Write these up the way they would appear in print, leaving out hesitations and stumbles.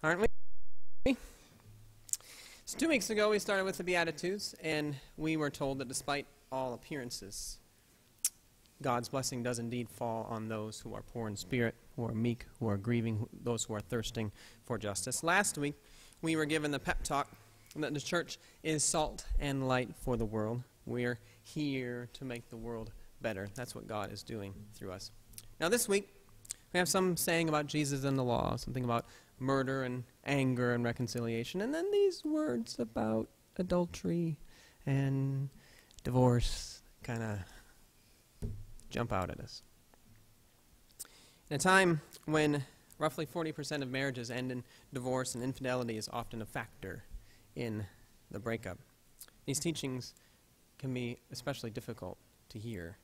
Aren't we? So 2 weeks ago we started with the Beatitudes, and we were told that despite all appearances, God's blessing does indeed fall on those who are poor in spirit, who are meek, who are grieving, those who are thirsting for justice. Last week we were given the pep talk that the church is salt and light for the world. We're here to make the world better. That's what God is doing through us. Now this week we have some saying about Jesus and the law, something about murder and anger and reconciliation, and then these words about adultery and divorce kind of jump out at us. In a time when roughly 40% of marriages end in divorce and infidelity is often a factor in the breakup, these teachings can be especially difficult to hear.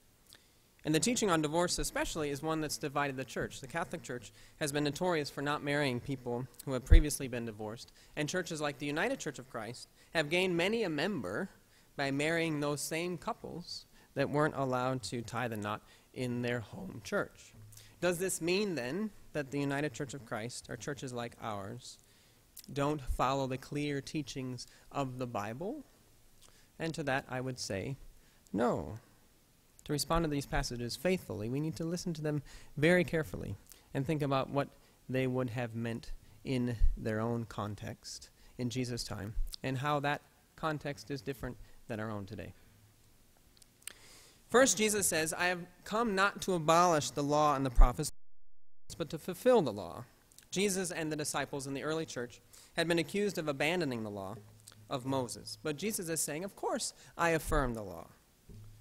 And the teaching on divorce especially is one that's divided the church. The Catholic Church has been notorious for not marrying people who have previously been divorced, and churches like the United Church of Christ have gained many a member by marrying those same couples that weren't allowed to tie the knot in their home church. Does this mean then that the United Church of Christ, or churches like ours, don't follow the clear teachings of the Bible? And to that I would say no. To respond to these passages faithfully, we need to listen to them very carefully and think about what they would have meant in their own context in Jesus' time, and how that context is different than our own today. First, Jesus says, I have come not to abolish the law and the prophets, but to fulfill the law. Jesus and the disciples in the early church had been accused of abandoning the law of Moses. But Jesus is saying, of course I affirm the law.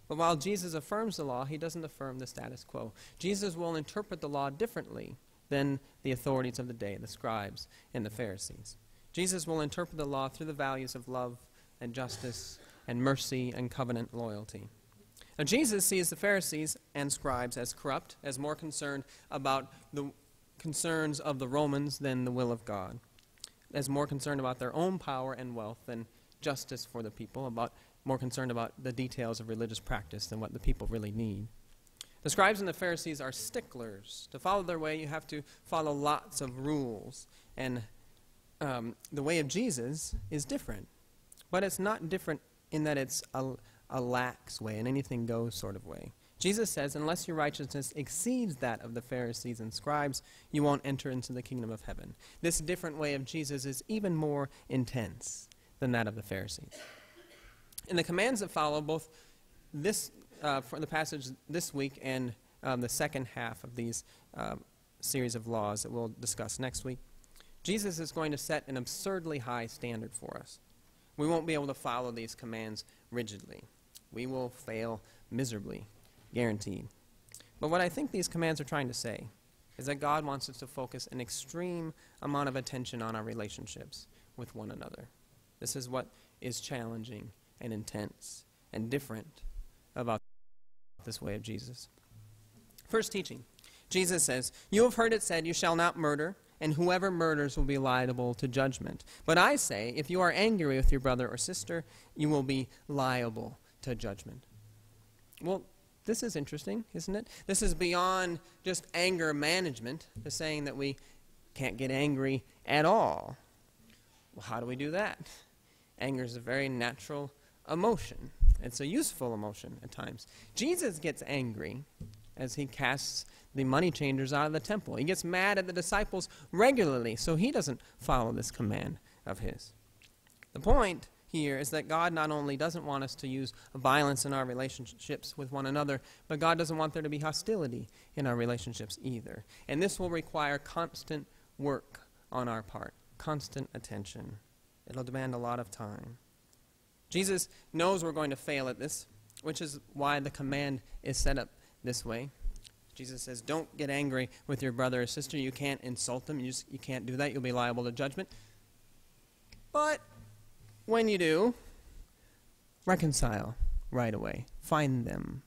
But while Jesus affirms the law, he doesn't affirm the status quo. Jesus will interpret the law differently than the authorities of the day, the scribes and the Pharisees. Jesus will interpret the law through the values of love and justice and mercy and covenant loyalty. Now, Jesus sees the Pharisees and scribes as corrupt, as more concerned about the concerns of the Romans than the will of God, as more concerned about their own power and wealth than justice for the people, more concerned about the details of religious practice than what the people really need. The scribes and the Pharisees are sticklers. To follow their way, you have to follow lots of rules. And the way of Jesus is different. But it's not different in that it's a lax way, an anything goes sort of way. Jesus says, unless your righteousness exceeds that of the Pharisees and scribes, you won't enter into the kingdom of heaven. This different way of Jesus is even more intense than that of the Pharisees. And the commands that follow, both this for the passage this week and the second half of these series of laws that we'll discuss next week, Jesus is going to set an absurdly high standard for us. We won't be able to follow these commands rigidly. We will fail miserably, guaranteed. But what I think these commands are trying to say is that God wants us to focus an extreme amount of attention on our relationships with one another. This is what is challenging and intense and different about this way of Jesus. First teaching. Jesus says, you have heard it said, you shall not murder, and whoever murders will be liable to judgment. But I say, if you are angry with your brother or sister, you will be liable to judgment. Well, this is interesting, isn't it? This is beyond just anger management, the saying that we can't get angry at all. Well, how do we do that? Anger is a very natural emotion. It's a useful emotion at times. Jesus gets angry as he casts the money changers out of the temple. He gets mad at the disciples regularly, so he doesn't follow this command of his. The point here is that God not only doesn't want us to use violence in our relationships with one another, but God doesn't want there to be hostility in our relationships either. And this will require constant work on our part, constant attention. It'll demand a lot of time. Jesus knows we're going to fail at this, which is why the command is set up this way. Jesus says, don't get angry with your brother or sister. You can't insult them. You can't do that. You'll be liable to judgment. But when you do, reconcile right away. Find them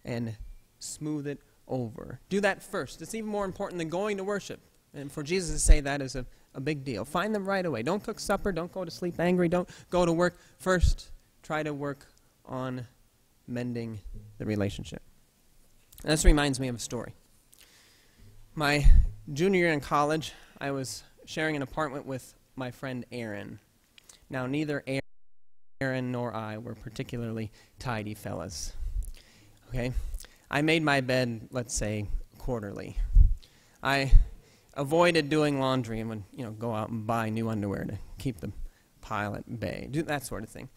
and smooth it over. Do that first. It's even more important than going to worship. And for Jesus to say that is a big deal. Find them right away. Don't cook supper. Don't go to sleep angry. Don't go to work. First, try to work on mending the relationship. And this reminds me of a story. My junior year in college, I was sharing an apartment with my friend Aaron. Now, neither Aaron nor I were particularly tidy fellas. Okay? I made my bed, let's say, quarterly. I avoided doing laundry and would, go out and buy new underwear to keep the pile at bay, do that sort of thing.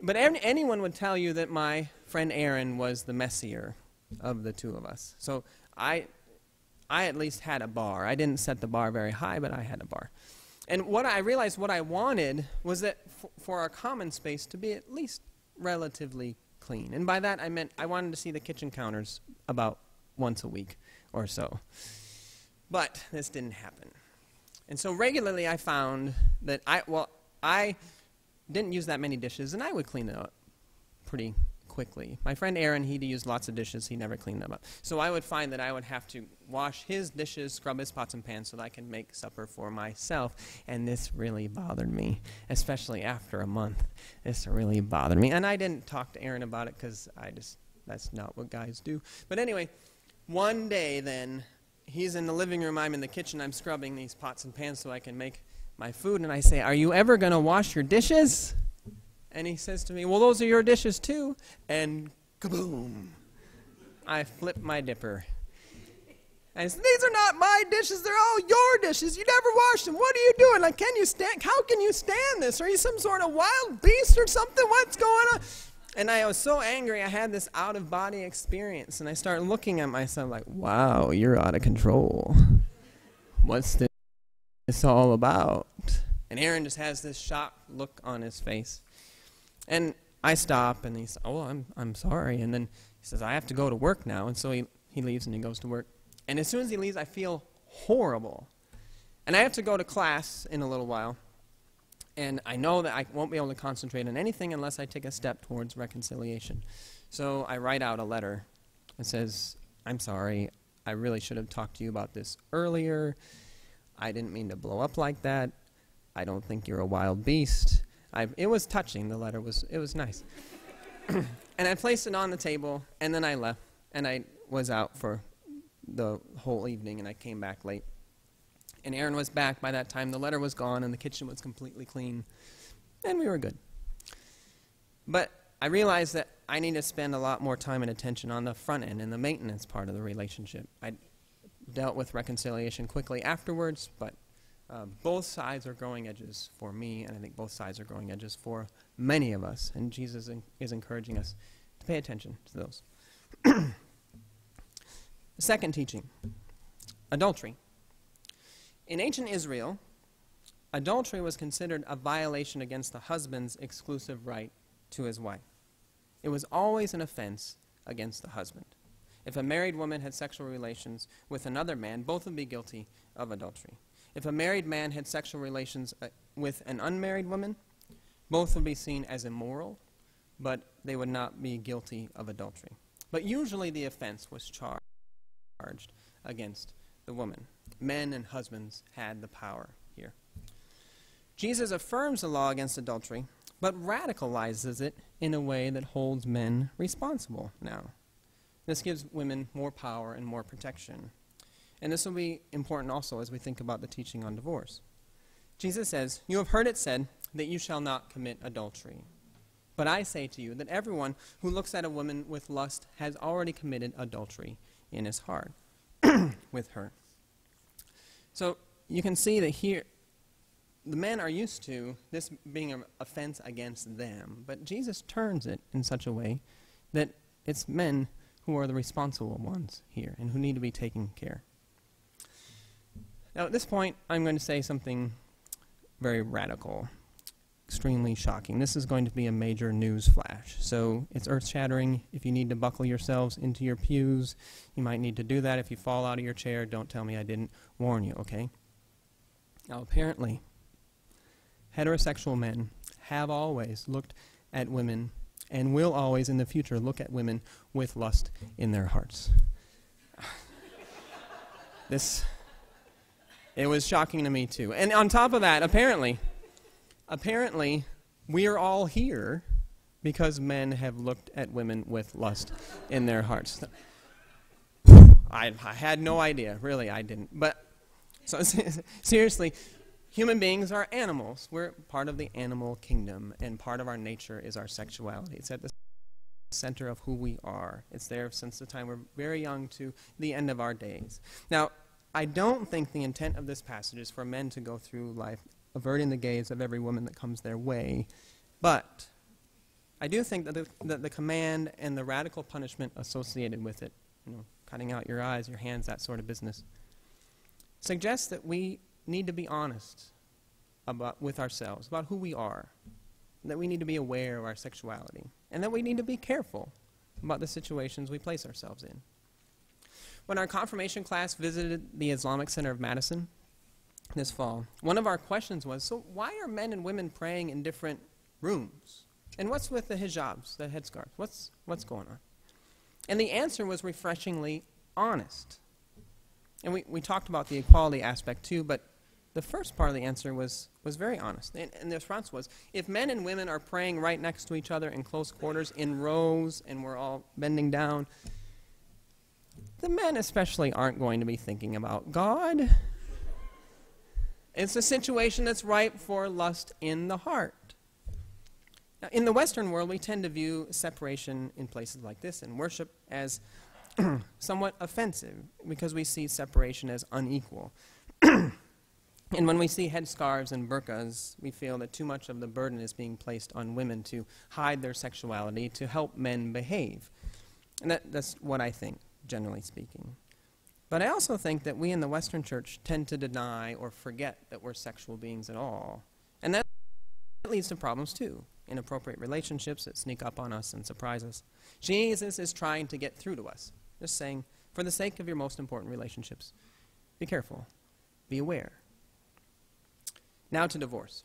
But anyone would tell you that my friend Aaron was the messier of the two of us. So I at least had a bar. I didn't set the bar very high, but I had a bar. And what I realized what I wanted was that for our common space to be at least relatively clean. And by that I meant I wanted to see the kitchen counters about once a week or so. But this didn't happen. And so regularly I found that I didn't use that many dishes, and I would clean it up pretty quickly. My friend Aaron, he'd use lots of dishes. He never cleaned them up. So I would find that I would have to wash his dishes, scrub his pots and pans so that I could make supper for myself. And this really bothered me, especially after a month. This really bothered me. And I didn't talk to Aaron about it because that's not what guys do. But anyway, one day then, he's in the living room, I'm in the kitchen, I'm scrubbing these pots and pans so I can make my food, and I say, "Are you ever going to wash your dishes?" And he says to me, "Well, those are your dishes too." And kaboom! I flip my dipper. I said, "These are not my dishes, they're all your dishes. You never washed them. What are you doing? Like, how can you stand this? Are you some sort of wild beast or something? What's going on?" And I was so angry, I had this out-of-body experience, and I started looking at myself like, wow, you're out of control. What's this all about? And Aaron just has this shocked look on his face. And I stop, and he says, "Oh, I'm sorry." And then he says, "I have to go to work now." And so he leaves, and he goes to work. And as soon as he leaves, I feel horrible. And I have to go to class in a little while. And I know that I won't be able to concentrate on anything unless I take a step towards reconciliation. So I write out a letter. It says, "I'm sorry. I really should have talked to you about this earlier. I didn't mean to blow up like that. I don't think you're a wild beast." It was touching. The letter was nice. And I placed it on the table, and then I left. And I was out for the whole evening, and I came back late. And Aaron was back by that time. The letter was gone, and the kitchen was completely clean. And we were good. But I realized that I need to spend a lot more time and attention on the front end and the maintenance part of the relationship. I dealt with reconciliation quickly afterwards, but both sides are growing edges for me, and I think both sides are growing edges for many of us. And Jesus is encouraging us to pay attention to those. The second teaching, adultery. In ancient Israel, adultery was considered a violation against the husband's exclusive right to his wife. It was always an offense against the husband. If a married woman had sexual relations with another man, both would be guilty of adultery. If a married man had sexual relations with an unmarried woman, both would be seen as immoral, but they would not be guilty of adultery. But usually the offense was charged against the woman. Men and husbands had the power here. Jesus affirms the law against adultery, but radicalizes it in a way that holds men responsible now. This gives women more power and more protection. And this will be important also as we think about the teaching on divorce. Jesus says, "You have heard it said that you shall not commit adultery. But I say to you that everyone who looks at a woman with lust has already committed adultery in his heart with her." So you can see that here the men are used to this being an offense against them, but Jesus turns it in such a way that it's men who are the responsible ones here and who need to be taken care. Now at this point, I'm going to say something very radical, extremely shocking. This is going to be a major news flash, so it's earth-shattering. If you need to buckle yourselves into your pews, you might need to do that. If you fall out of your chair, don't tell me I didn't warn you, okay? Now apparently, heterosexual men have always looked at women and will always in the future look at women with lust in their hearts. It was shocking to me too. And on top of that, apparently, we are all here because men have looked at women with lust in their hearts. I had no idea. Really, I didn't. But So seriously, human beings are animals. We're part of the animal kingdom, and part of our nature is our sexuality. It's at the center of who we are. It's there since the time we're very young to the end of our days. Now, I don't think the intent of this passage is for men to go through life averting the gaze of every woman that comes their way, but I do think that the command and the radical punishment associated with it, cutting out your eyes, your hands, that sort of business, suggests that we need to be honest with ourselves, about who we are, that we need to be aware of our sexuality, and that we need to be careful about the situations we place ourselves in. When our confirmation class visited the Islamic Center of Madison this fall, one of our questions was, so why are men and women praying in different rooms? And what's with the hijabs, the headscarves? What's going on? And the answer was refreshingly honest. And we talked about the equality aspect too, but the first part of the answer was very honest. And the response was, if men and women are praying right next to each other in close quarters, in rows, and we're all bending down, the men especially aren't going to be thinking about God. It's a situation that's ripe for lust in the heart. Now, in the Western world, we tend to view separation in places like this in worship as somewhat offensive because we see separation as unequal. And when we see headscarves and burqas, we feel that too much of the burden is being placed on women to hide their sexuality, to help men behave. And that's what I think, generally speaking. But I also think that we in the Western church tend to deny or forget that we're sexual beings at all. And that leads to problems too. Inappropriate relationships that sneak up on us and surprise us. Jesus is trying to get through to us. Just saying, for the sake of your most important relationships, be careful, be aware. Now to divorce.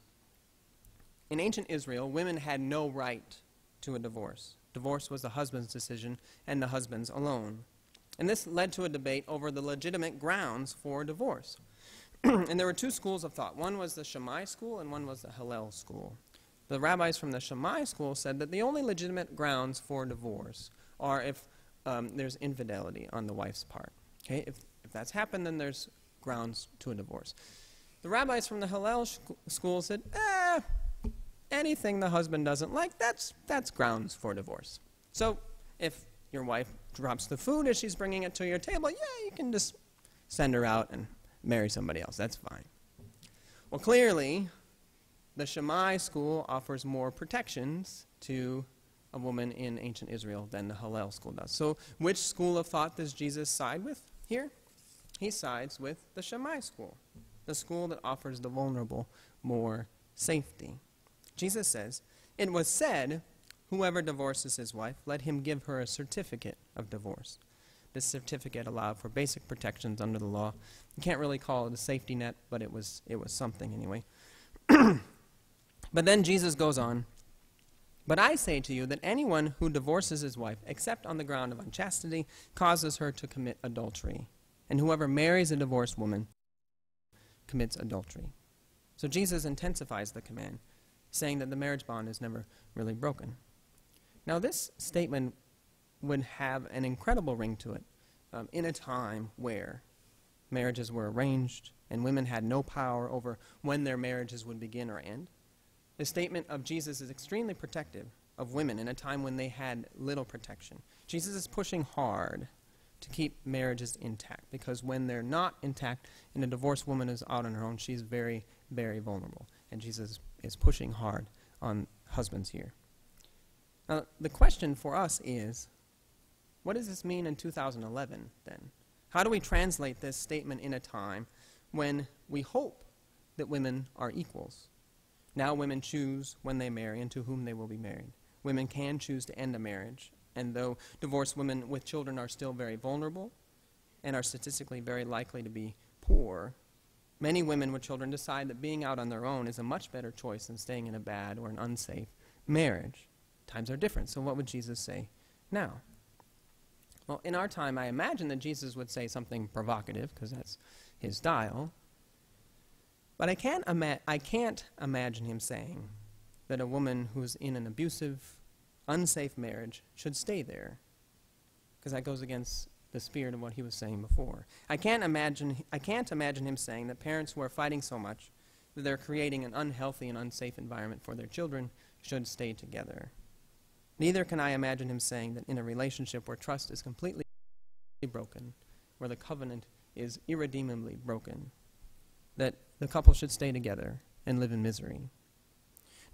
In ancient Israel, women had no right to a divorce. Divorce was the husband's decision and the husband's alone. And this led to a debate over the legitimate grounds for divorce. And there were two schools of thought. One was the Shammai school and one was the Hillel school. The rabbis from the Shammai school said that the only legitimate grounds for divorce are if there's infidelity on the wife's part. Okay? If that's happened, then there's grounds to a divorce. The rabbis from the Hillel school said, anything the husband doesn't like, that's grounds for divorce. So if your wife drops the food as she's bringing it to your table, you can just send her out and marry somebody else. That's fine. Well, clearly, the Shammai school offers more protections to a woman in ancient Israel than the Hillel school does. So which school of thought does Jesus side with here? He sides with the Shammai school, the school that offers the vulnerable more safety. Jesus says, "It was said, whoever divorces his wife, let him give her a certificate of divorce." This certificate allowed for basic protections under the law. You can't really call it a safety net, but it was something anyway. But then Jesus goes on, "But I say to you that anyone who divorces his wife, except on the ground of unchastity, causes her to commit adultery. And whoever marries a divorced woman commits adultery." So Jesus intensifies the command, saying that the marriage bond is never really broken. Now this statement would have an incredible ring to it in a time where marriages were arranged and women had no power over when their marriages would begin or end. The statement of Jesus is extremely protective of women in a time when they had little protection. Jesus is pushing hard to keep marriages intact, because when they're not intact and a divorced woman is out on her own, she's very, very vulnerable. And Jesus is pushing hard on husbands here. Now, the question for us is, what does this mean in 2011 then? How do we translate this statement in a time when we hope that women are equals? Now women choose when they marry and to whom they will be married. Women can choose to end a marriage, and though divorced women with children are still very vulnerable and are statistically very likely to be poor, many women with children decide that being out on their own is a much better choice than staying in a bad or an unsafe marriage. Times are different, so what would Jesus say now? Well, in our time, I imagine that Jesus would say something provocative, because that's his style. But I can't imagine him saying that a woman who's in an abusive, unsafe marriage should stay there, because that goes against the spirit of what he was saying before. I can't imagine him saying that parents who are fighting so much that they're creating an unhealthy and unsafe environment for their children should stay together. Neither can I imagine him saying that in a relationship where trust is completely broken, where the covenant is irredeemably broken, that the couple should stay together and live in misery.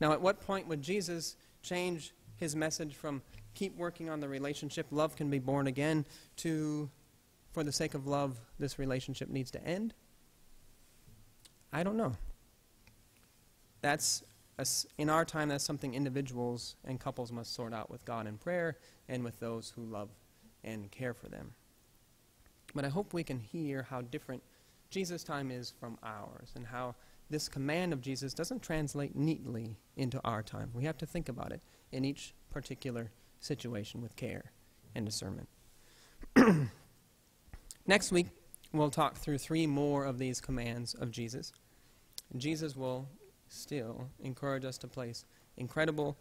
Now, at what point would Jesus change his message from keep working on the relationship, love can be born again, to for the sake of love, this relationship needs to end? I don't know. In our time, that's something individuals and couples must sort out with God in prayer and with those who love and care for them. But I hope we can hear how different Jesus' time is from ours, and how this command of Jesus doesn't translate neatly into our time. We have to think about it in each particular situation with care and discernment. Next week, we'll talk through 3 more of these commands of Jesus. Jesus will still encourage us to place incredible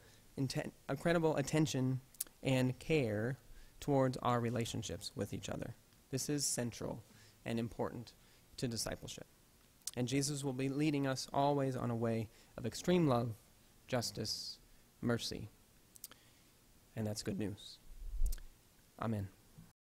attention and care towards our relationships with each other. This is central and important to discipleship. And Jesus will be leading us always on a way of extreme love, justice, mercy. And that's good news. Amen.